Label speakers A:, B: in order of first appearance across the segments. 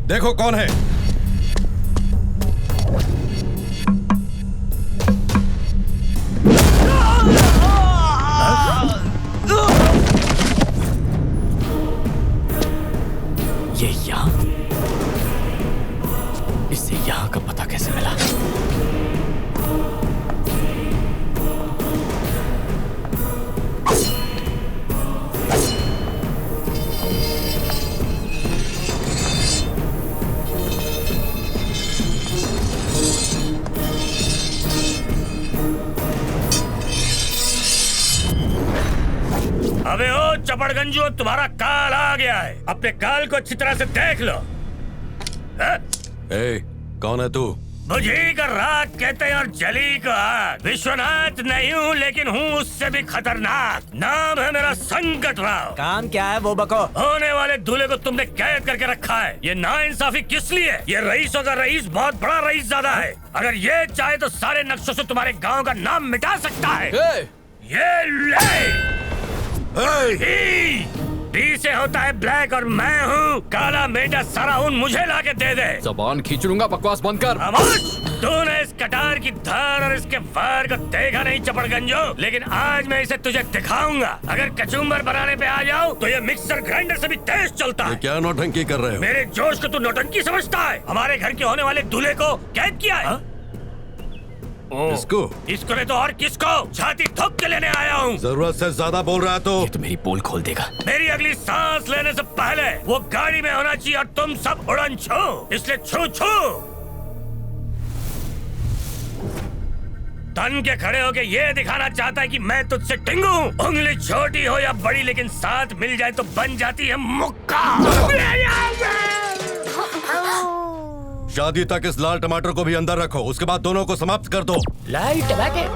A: देखो कौन है।
B: ये यहाँ? इससे यहाँ का पता कैसे मिला?
C: अबे ओ चपड़गंजू, तुम्हारा काल आ गया है। अपने काल को अच्छी तरह से देख लो।
A: ए, कौन है तू?
C: बुझी का रात कहते हैं और जली का आग। विश्वनाथ नहीं हूँ, लेकिन हूँ उससे भी खतरनाक। नाम है मेरा संकट राव।
D: काम क्या है वो बको?
C: होने वाले दूल्हे को तुमने कैद करके रखा है। ये नाइंसाफी किस लिए? ये रईसों का रईस बहुत बड़ा रईस ज्यादा है। अगर ये चाहे तो सारे नक्शों से तुम्हारे गाँव का नाम मिटा सकता है। ये ले डी से होता है ब्लैक और मैं हूँ काला। मेटा सारा उन मुझे लाके दे दे।
B: जबान खींच लूंगा, बकवास बंद कर।
C: तूने इस कटार की धार और इसके वार को देखा नहीं चपड़गंजो, लेकिन आज मैं इसे तुझे दिखाऊंगा। अगर कचुम्बर बनाने पे आ जाओ तो ये मिक्सर ग्राइंडर से भी तेज चलता है।
A: क्या नौटंकी कर रहे हो?
C: मेरे जोश को तू नौटंकी समझता है? हमारे घर के होने वाले दूल्हे को कैद किया है। इसको नहीं तो और किसको? छाती ठोक के लेने आया हूँ।
A: जरूरत से ज्यादा बोल रहा तो
B: ये तो मेरी पोल खोल देगा।
C: मेरी अगली सांस लेने से पहले वो गाड़ी में होना चाहिए और तुम सब उड़न छू। इसलिए छू छू तन के खड़े होके ये दिखाना चाहता है कि मैं तुझसे टिंगू। उंगली छोटी हो या बड़ी, लेकिन साथ मिल जाए तो बन जाती है मुक्का।
A: शादी तक इस लाल टमाटर को भी अंदर रखो, उसके बाद दोनों को समाप्त कर दो।
D: लाल टमाटर?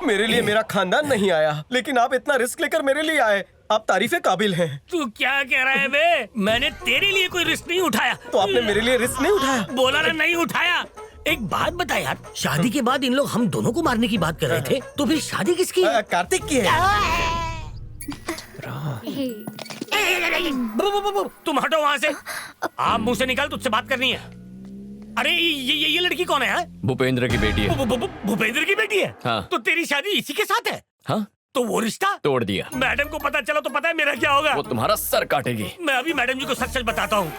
D: मेरे लिए मेरा खानदान नहीं आया, लेकिन आप इतना रिस्क लेकर मेरे लिए आए। आप तारीफे काबिल हैं।
C: तू क्या कह रहा है बे? मैंने तेरे लिए कोई रिस्क नहीं उठाया।
D: तो आपने मेरे लिए रिस्क नहीं उठाया?
C: बोला ना, नहीं उठाया। एक बात बता यार, शादी के बाद इन लोग हम दोनों को मारने की बात कर रहे थे, तो फिर शादी किसकी?
D: कार्तिक की है।
C: तुम हटो वहाँ से। आप मुंह से निकाल, तुझसे बात करनी है। अरे ये लड़की कौन है?
B: भूपेंद्र की बेटी है।
C: भूपेंद्र की बेटी है?
B: हाँ।
C: तो तेरी शादी इसी के साथ है?
B: हाँ।
C: तो वो रिश्ता
B: तोड़ दिया।
C: मैडम को पता चला तो पता है मेरा क्या होगा?
B: वो तुम्हारा सर काटेगी।
C: मैं अभी मैडम जी को सच सच बताता हूँ।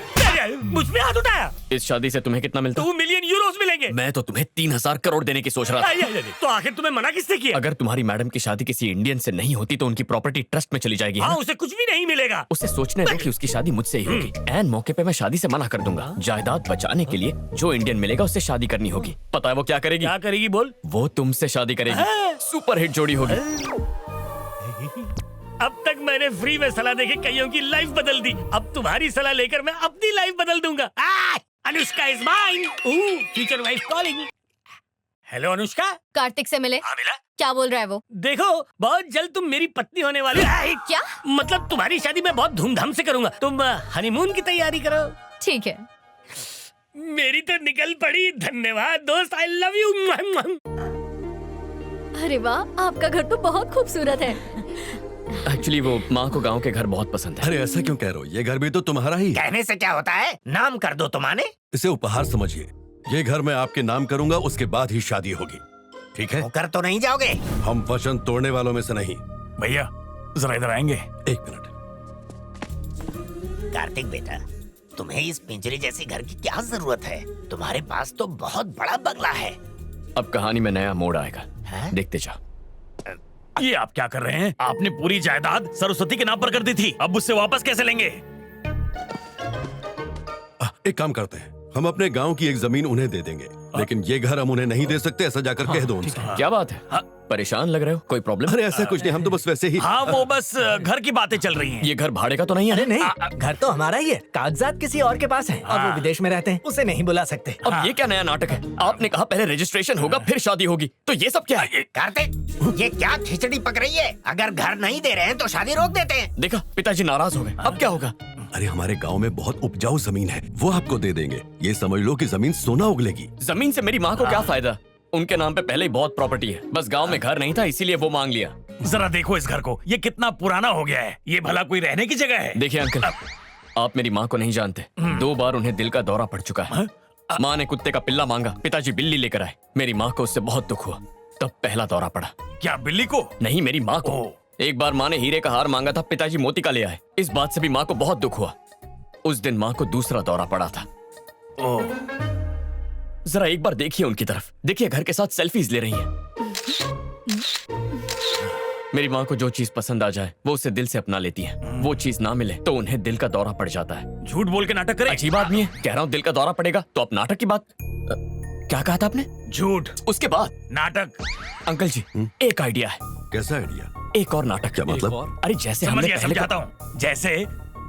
C: मुझ पे हाथ उठाया।
B: इस शादी से तुम्हें कितना मिलता?
C: 2 मिलियन यूरोस मिलेंगे।
B: मैं तो तुम्हें 3000 करोड़ देने की सोच रहा था।
C: तो आखिर तुम्हें मना किसने किया?
B: अगर तुम्हारी मैडम की शादी किसी इंडियन से नहीं होती तो उनकी प्रॉपर्टी ट्रस्ट में चली जाएगी।
C: हाँ, उसे कुछ भी नहीं मिलेगा।
B: उसे सोचने दो कि उसकी शादी मुझसे ही होगी। एन मौके पे मैं शादी से मना कर दूंगा। जायदाद बचाने के लिए जो इंडियन मिलेगा उससे शादी करनी होगी। पता है वो क्या करेगी?
C: क्या करेगी बोल?
B: वो तुमसे शादी करेगी। सुपर हिट जोड़ी होगी।
C: अब तक मैंने फ्री में सलाह देके कईयों की लाइफ बदल दी। अब तुम्हारी सलाह लेकर मैं अपनी लाइफ बदल दूंगा। Anushka is mine. Future wife calling. Hello Anushka.
E: Kartik से मिले?
C: हाँ मिला।
E: क्या बोल रहा है वो?
C: देखो, बहुत जल्द तुम मेरी पत्नी होने वाली।
E: क्या?
C: मतलब तुम्हारी शादी मैं बहुत धूमधाम से करूंगा। तुम हनीमून की तैयारी करो।
E: ठीक है।
C: मेरी तो निकल पड़ी। धन्यवाद दोस्त, आई लव यू।
E: अरे वाह, आपका घर तो बहुत खूबसूरत है।
B: एक्चुअली वो माँ को गांव के घर बहुत पसंद है।
A: अरे ऐसा क्यों कह रहे हो? ये घर भी तो तुम्हारा ही है।
C: कहने से क्या होता है? नाम कर दो तुम्हारे।
A: इसे उपहार समझिए। ये घर मैं आपके नाम करूंगा, उसके बाद ही शादी होगी। ठीक है?
C: कर तो नहीं जाओगे?
A: हम वचन तोड़ने वालों में से नहीं।
C: भैया जरा इधर आएंगे?
A: 1 मिनट।
F: कार्तिक बेटा, तुम्हें इस पिंजरे जैसी घर की क्या जरूरत है? तुम्हारे पास तो बहुत बड़ा बंगला है।
B: अब कहानी में नया मोड़ आएगा। देखते जाओ।
C: ये आप क्या कर रहे हैं? आपने पूरी जायदाद सरस्वती के नाम पर कर दी थी, अब उससे वापस कैसे लेंगे?
A: एक काम करते हैं, हम अपने गांव की एक जमीन उन्हें दे देंगे, लेकिन ये घर हम उन्हें नहीं दे सकते। ऐसा जाकर कह दो उनसे।
B: क्या बात है? परेशान लग रहे हो? कोई प्रॉब्लम?
A: अरे ऐसा कुछ नहीं, हम तो बस वैसे ही।
C: हाँ, वो बस घर की बातें चल रही हैं।
B: ये घर भाड़े का तो नहीं है?
D: अरे नहीं, घर तो हमारा ही है। कागजात किसी और के पास हैं और वो विदेश में रहते हैं, उसे नहीं बुला सकते।
B: अब ये क्या नया नाटक है? आपने कहा पहले रजिस्ट्रेशन होगा फिर शादी होगी, तो ये सब क्या है?
F: कार्तिक, ये क्या खिचड़ी पक रही है? अगर घर नहीं दे रहे हैं तो शादी रोक देते हैं।
B: देखा, पिताजी नाराज हो गए। अब क्या होगा?
A: अरे हमारे गांव में बहुत उपजाऊ जमीन है, वो आपको दे देंगे। ये समझ लो कि जमीन सोना उगलेगी।
B: जमीन से मेरी माँ को क्या फायदा? उनके नाम पे पहले ही बहुत प्रॉपर्टी है, बस गांव में घर नहीं था इसीलिए वो मांग लिया।
C: जरा देखो इस घर को, ये कितना पुराना हो गया है। ये भला कोई रहने की जगह है?
B: देखिए अंकल, आप मेरी माँ को नहीं जानते। 2 बार उन्हें दिल का दौरा पड़ चुका है। माँ ने कुत्ते का पिल्ला मांगा, पिताजी बिल्ली लेकर आए। मेरी माँ को उससे बहुत दुख हुआ, तब पहला दौरा पड़ा।
C: क्या बिल्ली को?
B: नहीं, मेरी माँ को। एक बार माँ ने हीरे का हार मांगा था, पिताजी मोती का ले आए। इस बात से भी माँ को बहुत दुख हुआ। उस दिन माँ को दूसरा दौरा पड़ा था। जरा एक बार देखिए उनकी तरफ, देखिए घर के साथ सेल्फीज ले रही हैं। मेरी माँ को जो चीज पसंद आ जाए वो उसे दिल से अपना लेती है। वो चीज ना मिले तो उन्हें दिल का दौरा पड़ जाता है।
C: झूठ बोल के नाटक करे।
B: अजीब आदमी है। कह रहा हूँ दिल का दौरा पड़ेगा तो आप नाटक की बात। क्या कहा था आपने?
C: झूठ।
B: उसके बाद
C: नाटक।
B: अंकल जी एक आइडिया है।
A: कैसा आइडिया?
B: एक और नाटक।
A: क्या मतलब?
B: अरे जैसे
C: समझ
B: हमने
C: गया,
B: पहले
C: समझाता हूँ। जैसे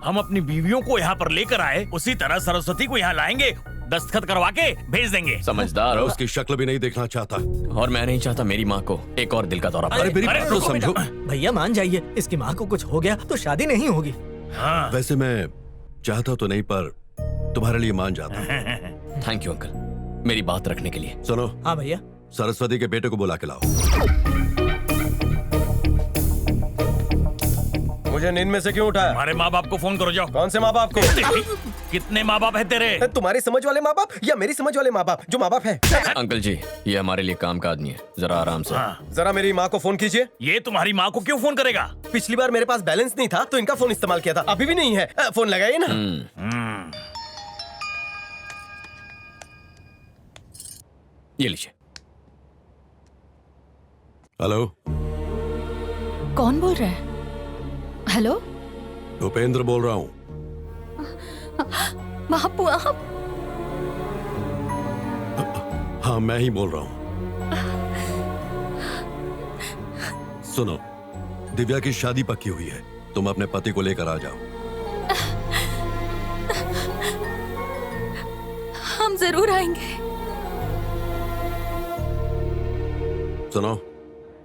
C: हम अपनी बीवियों को यहाँ पर लेकर आए, उसी तरह सरस्वती को यहाँ लाएंगे, दस्तखत करवा के भेज देंगे।
B: समझदार हो।
A: उसकी शक्ल भी नहीं देखना चाहता।
B: और मैं नहीं चाहता मेरी माँ को एक और दिल का दौरा पड़े।
A: अरे मेरी
C: अरे
A: बात तो
C: रुको
A: समझो।
G: भैया मान जाइए, इसकी माँ को कुछ हो गया तो शादी नहीं होगी।
C: हाँ।
A: वैसे मैं चाहता तो नहीं, पर तुम्हारे लिए मान जाता।
B: थैंक यू अंकल, मेरी बात रखने के लिए।
A: सुनो,
G: हाँ भैया।
A: सरस्वती के बेटे को बुला के लाओ।
D: मुझे नींद में से क्यों उठाया?
C: हमारे माँ बाप को फोन करो, जाओ।
D: कौन से माँ बाप को?
C: कितने माँ बाप है तेरे?
D: तुम्हारी समझ वाले माँ बाप या मेरी समझ वाले माँ बाप? जो माँ बाप है।
B: अंकल जी ये हमारे लिए काम का आदमी है, जरा आराम से।
C: हाँ।
D: जरा मेरी माँ को फोन कीजिए।
C: ये तुम्हारी माँ को क्यों फोन करेगा?
D: पिछली बार मेरे पास बैलेंस नहीं था तो इनका फोन इस्तेमाल किया था, अभी भी नहीं है। फोन लगाइए ना।
B: ये लीजिए।
A: हेलो,
E: कौन बोल रहा है? हेलो,
A: भूपेंद्र बोल रहा हूँ।
E: बापू आप?
A: हाँ मैं ही बोल रहा हूँ। सुनो, दिव्या की शादी पक्की हुई है, तुम अपने पति को लेकर आ जाओ।
E: हम जरूर आएंगे।
A: सुनो,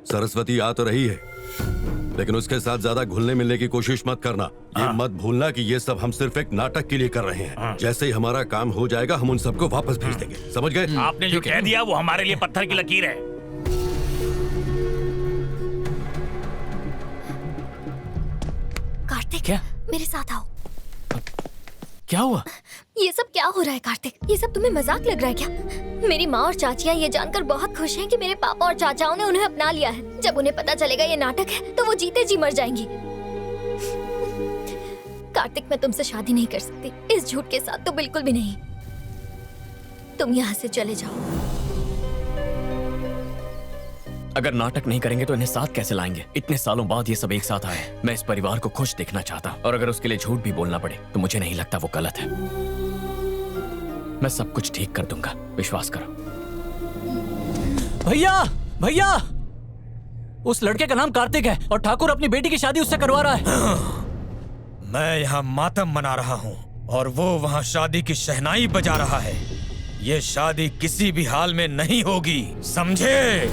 A: सरस्वती आ तो रही है, लेकिन उसके साथ ज्यादा घुलने मिलने की कोशिश मत करना। ये मत भूलना कि ये सब हम सिर्फ एक नाटक के लिए कर रहे हैं। जैसे ही हमारा काम हो जाएगा हम उन सबको वापस भेज देंगे, समझ गए?
C: आपने जो कह दिया वो हमारे लिए पत्थर की लकीर है।
E: कार्तिक,
B: क्या?
E: मेरे साथ आओ।
B: क्या हुआ?
E: ये सब क्या हो रहा है कार्तिक? ये सब तुम्हें मजाक लग रहा है क्या? मेरी माँ और चाचियाँ ये जानकर बहुत खुश हैं कि मेरे पापा और चाचाओं ने उन्हें अपना लिया है। जब उन्हें पता चलेगा ये नाटक है तो वो जीते जी मर जाएंगी। कार्तिक, मैं तुमसे शादी नहीं कर सकती, इस झूठ के साथ तो बिल्कुल भी नहीं। तुम यहाँ से चले जाओ।
B: अगर नाटक नहीं करेंगे तो इन्हें साथ कैसे लाएंगे? इतने सालों बाद ये सब एक साथ आए। मैं इस परिवार को खुश देखना चाहता हूँ, और अगर उसके लिए झूठ भी बोलना पड़े तो मुझे नहीं लगता वो गलत है। मैं सब कुछ ठीक कर दूंगा, विश्वास करो।
G: भैया भैया, उस लड़के का नाम कार्तिक है और ठाकुर अपनी बेटी की शादी उससे करवा रहा है।
H: मैं यहाँ मातम मना रहा हूँ और वो वहाँ शादी की शहनाई बजा रहा है। ये शादी किसी भी हाल में नहीं होगी, समझे?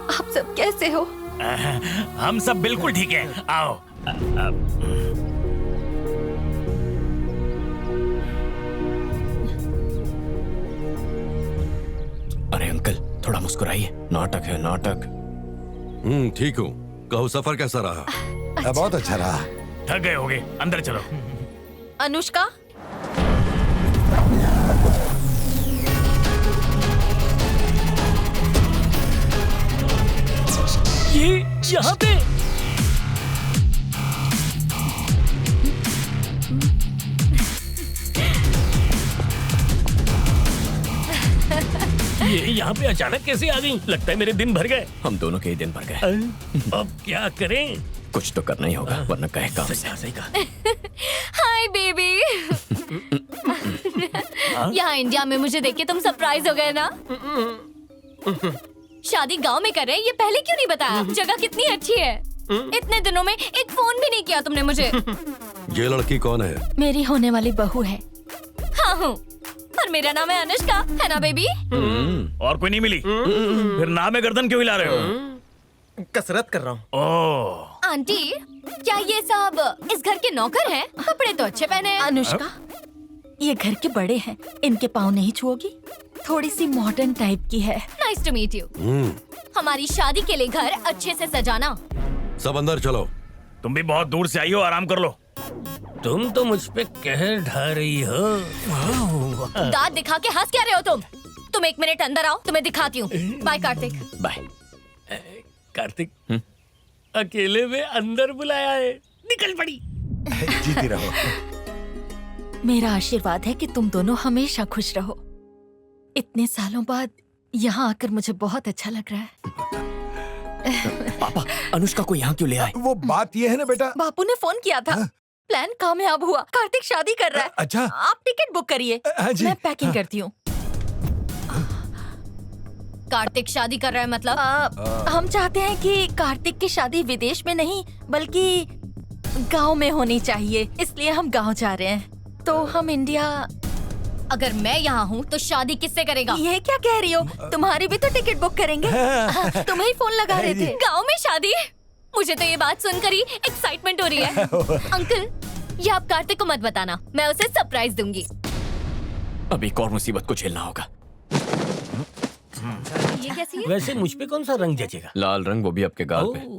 E: आप सब कैसे हो?
C: हम सब बिल्कुल ठीक है। आओ।
B: अरे अंकल थोड़ा मुस्कुराइए, नाटक है नाटक।
A: ठीक हूँ। कहो सफर कैसा रहा?
I: बहुत अच्छा रहा।
C: थक गए होगे, अंदर चलो।
E: अनुष्का,
C: ये यहाँ पे ये यहाँ पे अचानक कैसे आ गई? लगता है मेरे दिन भर गए।
B: हम दोनों के ही दिन भर गए।
C: अब क्या करें?
B: कुछ तो करना ही होगा, वरना कहे काम से।
C: सही कहा।
E: Hi baby. यहाँ इंडिया में मुझे देख के तुम सरप्राइज हो गए ना? शादी गांव में कर रहे हैं, ये पहले क्यों नहीं बताया? जगह कितनी अच्छी है। इतने दिनों में एक फोन भी नहीं किया तुमने मुझे।
A: ये लड़की कौन है?
E: मेरी होने वाली बहू है। हाँ हूँ, और मेरा नाम है अनुष्का, है ना बेबी?
C: और कोई नहीं मिली? फिर नाम है गर्दन क्यों हिला रहे हो?
D: कसरत कर रहा हूँ।
C: ओह,
E: आंटी, क्या ये सब इस घर के नौकर हैं? कपड़े तो अच्छे पहने हैं।
I: अनुष्का, ये घर के बड़े हैं, इनके पाँव नहीं छुओगी? थोड़ी सी मॉडर्न टाइप की है।
E: Nice to meet you. हमारी शादी के लिए घर अच्छे से सजाना।
A: सब अंदर चलो।
C: तुम भी बहुत दूर से आई हो, आराम कर लो। तुम तो मुझ पे कहर ढा रही हो।
E: दांत दिखा के हंस क्या रहे हो तुम? तुम 1 मिनट अंदर आओ, तुम्हें दिखाती हूँ। बाय कार्तिक।
B: बाय।
C: कार्तिक, अकेले में अंदर बुलाया है, निकल पड़ी।
H: जीती रहो।
I: मेरा आशीर्वाद है कि तुम दोनों हमेशा खुश रहो। इतने सालों बाद यहाँ आकर मुझे बहुत अच्छा लग रहा है।
B: पापा, अनुष्का को यहाँ क्यों ले आए?
J: वो बात ये है ना बेटा।
I: बापू ने फोन किया था, प्लान कामयाब हुआ। कार्तिक शादी कर रहा है।
J: अच्छा।
I: आप टिकट बुक करिए,
J: हाँ जी।
I: मैं पैकिंग करती हूँ।
E: कार्तिक शादी कर रहा है मतलब?
I: हम चाहते हैं कि कार्तिक की शादी विदेश में नहीं बल्कि गांव में होनी चाहिए, इसलिए हम गांव जा रहे हैं। तो हम इंडिया।
E: अगर मैं यहाँ हूँ तो शादी किससे करेगा?
I: ये क्या कह रही हो? तुम्हारी भी तो टिकट बुक करेंगे। तुम्हें ही फोन लगा रहे थे।
E: गांव में शादी? मुझे तो ये बात सुनकर ही एक्साइटमेंट हो रही है। अंकल, ये आप कार्तिक को मत बताना, मैं उसे सरप्राइज दूंगी।
B: अब एक और मुसीबत को झेलना होगा।
E: ये कैसी है?
C: वैसे मुझ पे कौन सा रंग जचेगा?
B: लाल रंग, वो भी आपके गाल पे।
C: ओह,